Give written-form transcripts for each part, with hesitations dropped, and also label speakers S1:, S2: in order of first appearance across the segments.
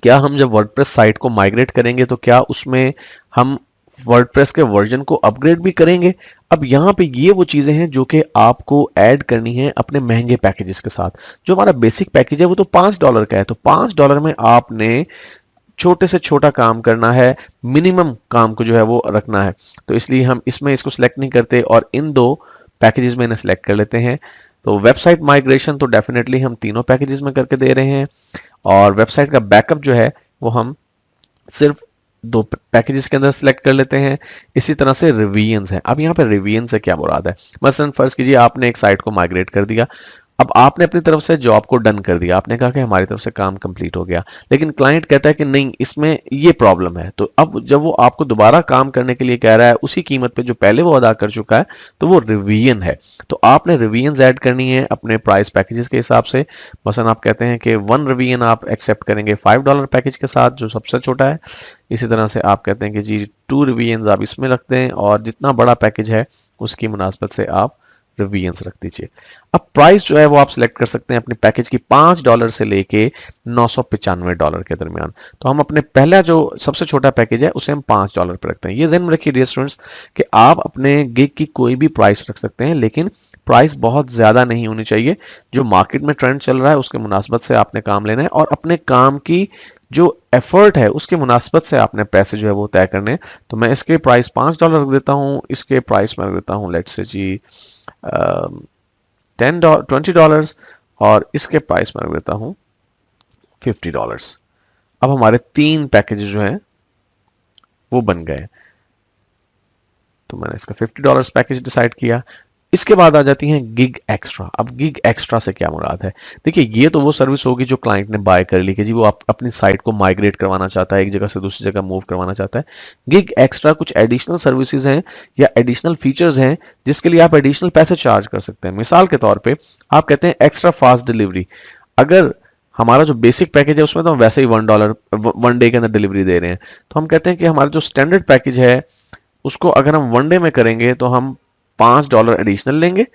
S1: क्या हम जब वर्डप्रेस साइट को माइग्रेट करेंगे तो क्या उसमें हम वर्डप्रेस के वर्जन को अपग्रेड भी करेंगे? अब यहाँ पे ये वो चीजें हैं जो कि आपको ऐड करनी है अपने महंगे पैकेजेस के साथ। जो हमारा बेसिक पैकेज है वो तो $5 का है, तो $5 में आपने छोटे से छोटा काम करना है, मिनिमम काम को जो है वो रखना है। तो इसलिए हम इसमें इसको सिलेक्ट नहीं करते और इन दो पैकेजेस में इन्हें सिलेक्ट कर लेते हैं। तो वेबसाइट माइग्रेशन तो डेफिनेटली हम तीनों पैकेजेस में करके दे रहे हैं, और वेबसाइट का बैकअप जो है वो हम सिर्फ दो पैकेजेस के अंदर सिलेक्ट कर लेते हैं। इसी तरह से रिवीजन्स है। अब यहाँ पे रिवीजन से क्या मुराद है? मसलन फर्ज कीजिए आपने एक साइट को माइग्रेट कर दिया, अब आपने अपनी तरफ से जॉब को डन कर दिया, आपने कहा कि हमारी तरफ से काम कंप्लीट हो गया, लेकिन क्लाइंट कहता है कि नहीं इसमें ये प्रॉब्लम है। तो अब जब वो आपको दोबारा काम करने के लिए कह रहा है उसी कीमत पे जो पहले वो अदा कर चुका है, तो वो रिवीजन है। तो आपने रिवीजन्स ऐड करनी है अपने प्राइस पैकेजेस के हिसाब से। मसलन आप कहते हैं कि 1 रिवीजन आप एक्सेप्ट करेंगे $5 पैकेज के साथ जो सबसे छोटा है। इसी तरह से आप कहते हैं कि जी 2 रिवीजन्स आप इसमें रखते हैं, और जितना बड़ा पैकेज है उसकी मुनासबत से आप रिवीजन्स रख दीजिए। अब प्राइस जो है वो आप सिलेक्ट कर सकते हैं अपने पैकेज की $5 से लेके $995 के दरमियान। तो हम अपने पहला जो सबसे छोटा पैकेज है उसे हम $5 पे रखते हैं। ये ध्यान में रखिए डियर स्टूडेंट्स कि आप अपने गिग की कोई भी प्राइस रख सकते हैं, लेकिन प्राइस बहुत ज़्यादा नहीं होनी चाहिए। जो मार्केट में ट्रेंड चल रहा है उसके मुनासबत से आपने काम लेना है, और अपने काम की जो एफर्ट है उसके मुनासबत से आपने पैसे जो है वो तय करने हैं। तो मैं इसके प्राइस $5 रख देता हूँ, इसके प्राइस में रख देता हूँ लेट्स से जी $20, और इसके प्राइस में रख देता हूं $50। अब हमारे 3 पैकेज जो हैं वो बन गए। तो मैंने इसका $50 पैकेज डिसाइड किया। इसके बाद आ जाती हैं गिग एक्स्ट्रा। अब गिग एक्स्ट्रा से क्या मुराद है? देखिए ये तो वो सर्विस होगी जो क्लाइंट ने बाय कर ली कि जी वो अपनी साइट को माइग्रेट करवाना चाहता है, एक जगह से दूसरी जगह मूव करवाना चाहता है। गिग एक्स्ट्रा कुछ एडिशनल सर्विसेज हैं या एडिशनल फीचर्स हैं जिसके लिए आप एडिशनल पैसे चार्ज कर सकते हैं। मिसाल के तौर पर आप कहते हैं एक्स्ट्रा फास्ट डिलीवरी। अगर हमारा जो बेसिक पैकेज है उसमें तो हम वैसे ही $1 1 डे के अंदर डिलीवरी दे रहे हैं, तो हम कहते हैं कि हमारा जो स्टैंडर्ड पैकेज है उसको अगर हम 1 डे में करेंगे तो हम $5 एडिशनल लेंगे,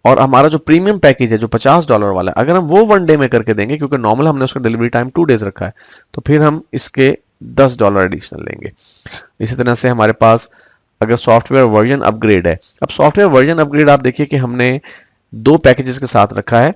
S1: और हमारा जो प्रीमियम पैकेज है जो $50 वाला है अगर हम वो 1 डे में करके देंगे, क्योंकि नॉर्मल हमने उसका डिलीवरी टाइम 2 डेज रखा है, तो फिर हम इसके $10 एडिशनल लेंगे। इसी तरह से हमारे पास अगर सॉफ्टवेयर वर्जन अपग्रेड है, अब सॉफ्टवेयर वर्जन अपग्रेड आप देखिए कि हमने 2 पैकेजेस के साथ रखा है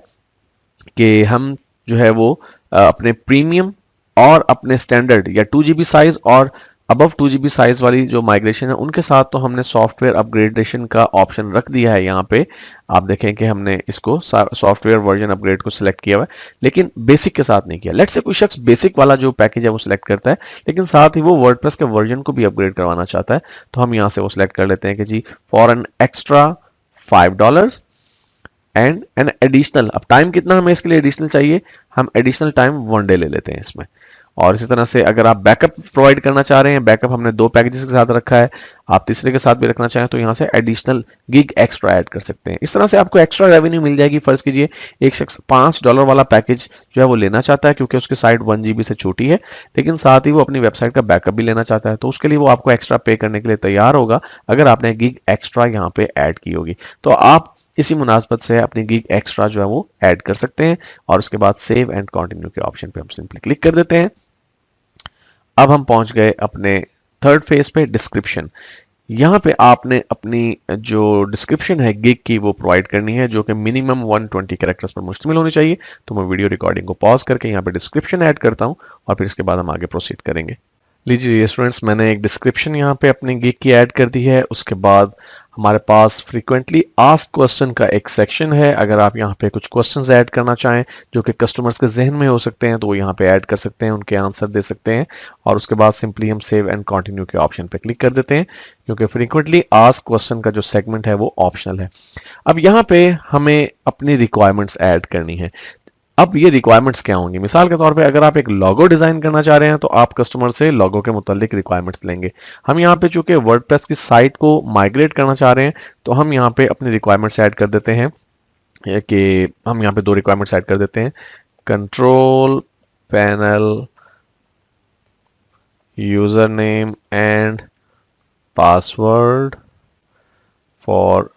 S1: कि हम जो है वो अपने प्रीमियम और अपने स्टैंडर्ड या 2 GB साइज और अबव 2 GB साइज वाली जो माइग्रेशन है उनके साथ तो हमने सॉफ्टवेयर अपग्रेडेशन का ऑप्शन रख दिया है। यहाँ पे आप देखें कि हमने इसको सॉफ्टवेयर वर्जन अपग्रेड को सिलेक्ट किया हुआ है, लेकिन बेसिक के साथ नहीं किया। लेट्स से कोई शख्स बेसिक वाला जो पैकेज है वो सिलेक्ट करता है, लेकिन साथ ही वो वर्डप्रेस के वर्जन को भी अपग्रेड करवाना चाहता है, तो हम यहाँ से वो सिलेक्ट कर लेते हैं कि जी for an extra $5 and an additional. अब टाइम कितना हमें इसके लिए एडिशनल चाहिए? हम एडिशनल टाइम 1 डे ले लेते हैं इसमें। और इसी तरह से अगर आप बैकअप प्रोवाइड करना चाह रहे हैं, बैकअप हमने 2 पैकेजेस के साथ रखा है, आप तीसरे के साथ भी रखना चाहें तो यहाँ से एडिशनल गिग एक्स्ट्रा ऐड कर सकते हैं। इस तरह से आपको एक्स्ट्रा रेवेन्यू मिल जाएगी। फर्ज कीजिए एक शख्स $5 वाला पैकेज जो है वो लेना चाहता है क्योंकि उसकी साइट 1 GB से छोटी है, लेकिन साथ ही वो अपनी वेबसाइट का बैकअप भी लेना चाहता है, तो उसके लिए वो आपको एक्स्ट्रा पे करने के लिए तैयार होगा अगर आपने गिग एक्स्ट्रा यहाँ पे ऐड की होगी। तो आप इसी मुनासबत से अपनी गिग एक्स्ट्रा जो है वो ऐड कर सकते हैं, और उसके बाद सेव एंड कंटिन्यू के ऑप्शन पे हम सिंपली क्लिक कर देते हैं। अब हम पहुंच गए अपने थर्ड फेज पे, डिस्क्रिप्शन। यहाँ पे आपने अपनी जो डिस्क्रिप्शन है गिग की वो प्रोवाइड करनी है जो कि मिनिमम 120 कैरेक्टर्स पर मुश्तमिल होनी चाहिए। तो मैं वीडियो रिकॉर्डिंग को पॉज करके यहाँ पे डिस्क्रिप्शन ऐड करता हूँ, और फिर इसके बाद हम आगे प्रोसीड करेंगे। लीजिए स्टूडेंट्स, मैंने एक डिस्क्रिप्शन यहाँ पे अपनी गिग की ऐड कर दी है। उसके बाद हमारे पास फ्रीक्वेंटली आस्क्ड क्वेश्चन का एक सेक्शन है। अगर आप यहाँ पे कुछ क्वेश्चंस ऐड करना चाहें जो कि कस्टमर्स के जहन में हो सकते हैं तो वो यहाँ पे ऐड कर सकते हैं, उनके आंसर दे सकते हैं, और उसके बाद सिंपली हम सेव एंड कंटिन्यू के ऑप्शन पे क्लिक कर देते हैं, क्योंकि फ्रीक्वेंटली आस्क्ड क्वेश्चन का जो सेगमेंट है वो ऑप्शनल है। अब यहाँ पे हमें अपनी रिक्वायरमेंट्स ऐड करनी है। अब ये रिक्वायरमेंट्स क्या होंगी? मिसाल के तौर पे अगर आप एक लोगो डिजाइन करना चाह रहे हैं तो आप कस्टमर से लोगो के मुतालिक रिक्वायरमेंट्स लेंगे। हम यहाँ पे चूंकि वर्डप्रेस की साइट को माइग्रेट करना चाह रहे हैं तो हम यहाँ पे अपनी रिक्वायरमेंट्स ऐड कर देते हैं कि हम यहाँ पे 2 रिक्वायरमेंट्स ऐड कर देते हैं। Control panel user name and password for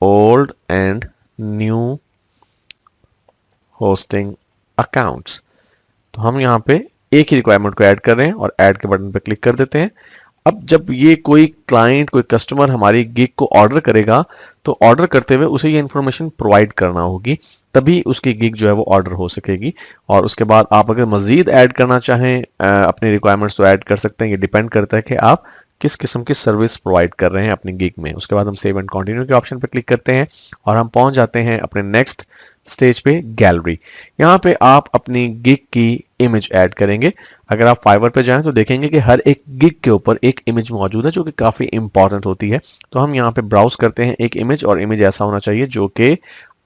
S1: old and new hosting accounts. तो हम यहाँ पे एक ही रिक्वायरमेंट को ऐड कर रहे हैं और ऐड के बटन पर क्लिक कर देते हैं। अब जब ये कोई क्लाइंट, कोई कस्टमर हमारी गिग को ऑर्डर करेगा, तो ऑर्डर करते हुए उसे ये इन्फॉर्मेशन प्रोवाइड करना होगी, तभी उसकी गिग जो है वो ऑर्डर हो सकेगी। और उसके बाद आप अगर मजीद ऐड करना चाहें अपनी रिक्वायरमेंट्स, तो ऐड कर सकते हैं। ये डिपेंड करता है कि आप किस किस्म की सर्विस प्रोवाइड कर रहे हैं अपनी गिग में। उसके बाद हम सेव एंड कंटिन्यू के ऑप्शन पर क्लिक करते हैं और हम पहुंच जाते हैं अपने नेक्स्ट स्टेज पे, गैलरी। यहाँ पे आप अपनी गिग की इमेज ऐड करेंगे। अगर आप फाइवर पे जाएं तो देखेंगे कि हर एक गिग के ऊपर एक इमेज मौजूद है जो कि काफ़ी इंपॉर्टेंट होती है। तो हम यहाँ पे ब्राउज करते हैं एक इमेज, और इमेज ऐसा होना चाहिए जो कि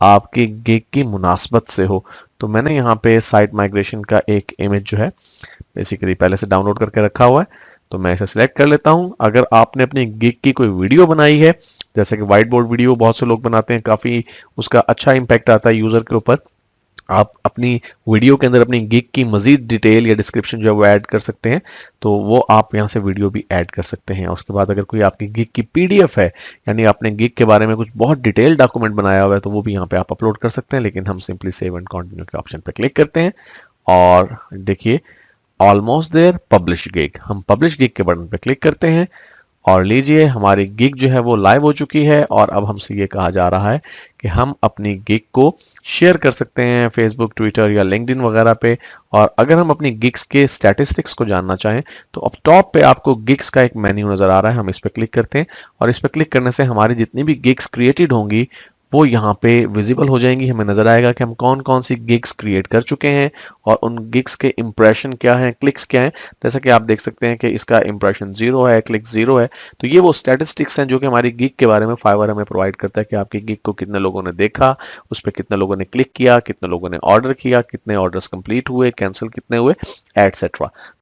S1: आपकी गिग की मुनासबत से हो। तो मैंने यहाँ पे साइट माइग्रेशन का एक इमेज जो है बेसिकली पहले से डाउनलोड करके रखा हुआ है, तो मैं इसे सिलेक्ट कर लेता हूँ। अगर आपने अपनी गिग की कोई वीडियो बनाई है, जैसे कि व्हाइट बोर्ड वीडियो बहुत से लोग बनाते हैं, काफ़ी उसका अच्छा इम्पैक्ट आता है यूज़र के ऊपर, आप अपनी वीडियो के अंदर अपनी गिग की मजीद डिटेल या डिस्क्रिप्शन जो है वो ऐड कर सकते हैं। तो वो आप यहाँ से वीडियो भी ऐड कर सकते हैं। उसके बाद अगर कोई आपकी गिग की पीडीएफ है, यानी आपने गिग के बारे में कुछ बहुत डिटेल डॉक्यूमेंट बनाया हुआ है, तो वो भी यहाँ पे आप अपलोड कर सकते हैं। लेकिन हम सिंपली सेव एंड कंटिन्यू के ऑप्शन पे क्लिक करते हैं और देखिए ऑलमोस्ट देयर, पब्लिश गिग। हम पब्लिश गिग के बटन पे क्लिक करते हैं और लीजिए हमारी गिग जो है वो लाइव हो चुकी है। और अब हमसे ये कहा जा रहा है कि हम अपनी गिग को शेयर कर सकते हैं फेसबुक, ट्विटर या लिंक्डइन वगैरह पे। और अगर हम अपनी गिग्स के स्टैटिस्टिक्स को जानना चाहें, तो अब टॉप पे आपको गिग्स का एक मेन्यू नजर आ रहा है, हम इस पर क्लिक करते हैं और इस पर क्लिक करने से हमारी जितनी भी गिग्स क्रिएटेड होंगी वो यहाँ पे विजिबल हो जाएंगी। हमें नजर आएगा कि हम कौन कौन सी गिग्स क्रिएट कर चुके हैं और उन गिग्स के इंप्रेशन क्या हैं, क्लिक्स क्या हैं। जैसा कि आप देख सकते हैं कि इसका इंप्रेशन 0 है, क्लिक 0 है। तो ये वो स्टैटिस्टिक्स हैं जो कि हमारी गिग के बारे में फाइवर हमें प्रोवाइड करता है कि आपकी गिग को कितने लोगों ने देखा, उस पर कितने लोगों ने क्लिक किया, कितने लोगों ने ऑर्डर किया, कितने ऑर्डर्स कंप्लीट हुए, कैंसिल कितने हुए, एटसेट्रा।